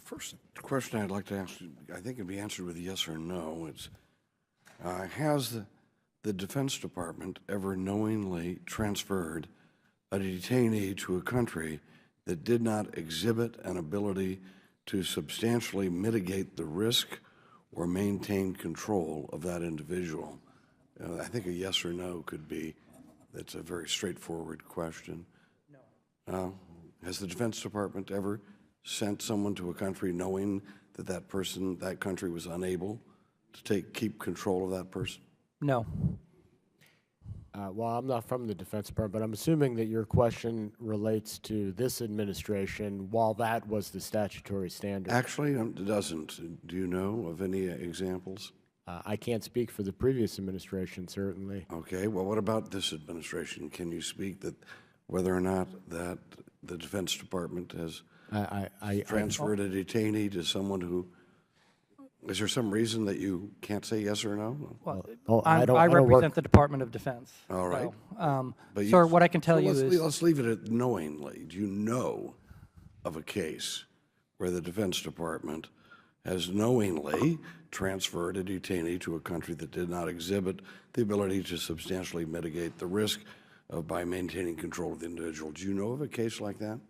first question I'd like to ask, I think it'd be answered with yes or no. It's, has the Defense Department ever knowingly transferred a detainee to a country that did not exhibit an ability to substantially mitigate the risk or maintain control of that individual? I think a yes or no could be, that's a very straightforward question. No. Has the Defense Department ever sent someone to a country knowing that that country was unable to keep control of that person? No. Well, I'm not from the Defense Department, but I'm assuming that your question relates to this administration while that was the statutory standard. Actually, it doesn't. Do you know of any examples? I can't speak for the previous administration, certainly. Okay, well, what about this administration? Can you speak that whether or not that the Defense Department has transferred a detainee to someone who, is there some reason that you can't say yes or no? Well, I represent the Department of Defense. All right. So, sir, what I can tell you is... Let's leave it at knowingly. Do you know of a case where the Defense Department has knowingly transferred a detainee to a country that did not exhibit the ability to substantially mitigate the risk by maintaining control of the individual? Do you know of a case like that?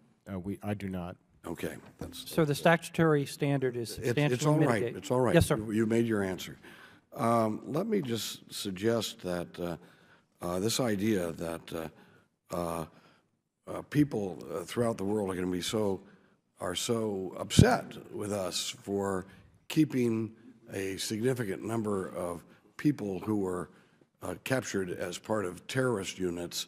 I do not. Okay. So the statutory standard is substantially it's all right. mitigate. It's all right. Yes, sir. You made your answer. Let me just suggest that this idea that people throughout the world are going to be so upset with us for keeping a significant number of people who were captured as part of terrorist units,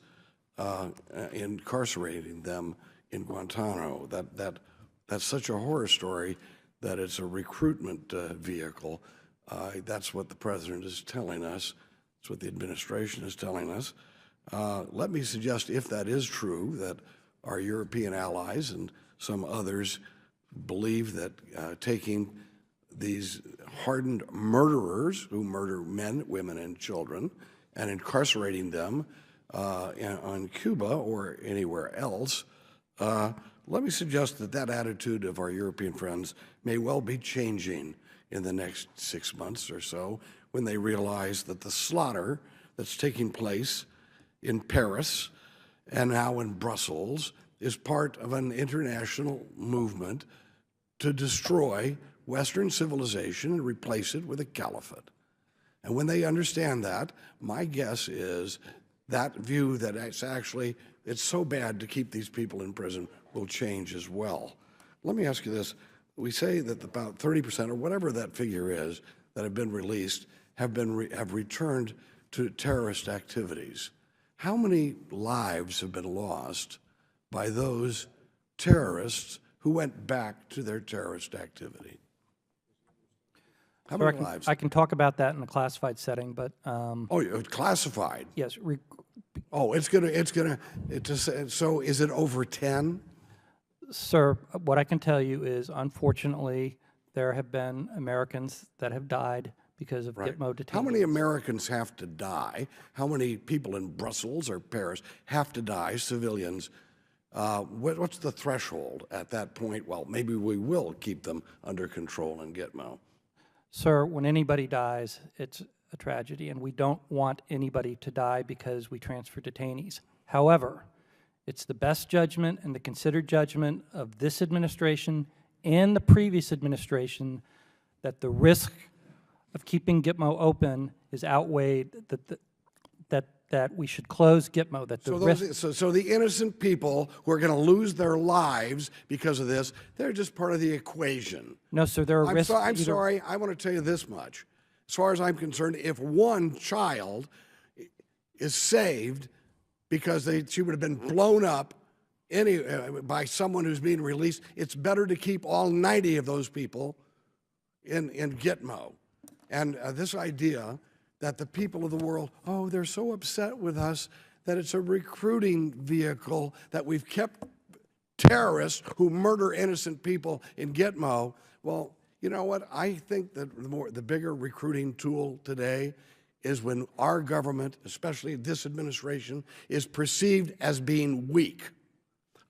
incarcerating them in Guantanamo. That's such a horror story that it's a recruitment vehicle. That's what the president is telling us. That's what the administration is telling us. Let me suggest, if that is true, that our European allies and some others believe that taking these hardened murderers who murder men, women, and children and incarcerating them on Cuba or anywhere else, let me suggest that attitude of our European friends may well be changing in the next 6 months or so when they realize that the slaughter that's taking place in Paris and now in Brussels is part of an international movement to destroy Western civilization and replace it with a caliphate. And when they understand that, my guess is that view that it's so bad to keep these people in prison will change as well. Let me ask you this. We say that about 30% or whatever that figure is that have been released have returned to terrorist activities. How many lives have been lost by those terrorists who went back to their terrorist activity? How many lives? I can talk about that in a classified setting, but oh, classified. yes. So is it over 10? Sir, what I can tell you is, unfortunately, there have been Americans that have died because of Gitmo detainees. How many Americans have to die? How many people in Brussels or Paris have to die, civilians? What's the threshold at that point? Well, maybe we will keep them under control in Gitmo. Sir, when anybody dies, it's a tragedy, and we don't want anybody to die because we transfer detainees. However, it's the best judgment and the considered judgment of this administration and the previous administration that the risk of keeping Gitmo open is outweighed, that we should close Gitmo, that the risk... So the innocent people who are going to lose their lives because of this, they're just part of the equation. No, sir, there are risks... I'm sorry, I want to tell you this much. As far as I'm concerned, if one child is saved because she would have been blown up by someone who's being released, it's better to keep all 90 of those people in Gitmo. And this idea that the people of the world, oh, they're so upset with us that it's a recruiting vehicle, that we've kept terrorists who murder innocent people in Gitmo. Well, you know what? I think that the bigger recruiting tool today is when our government, especially this administration, is perceived as being weak.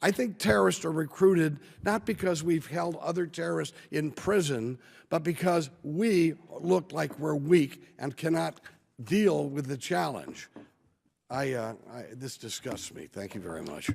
I think terrorists are recruited not because we've held other terrorists in prison, but because we look like we're weak and cannot deal with the challenge. This disgusts me. Thank you very much.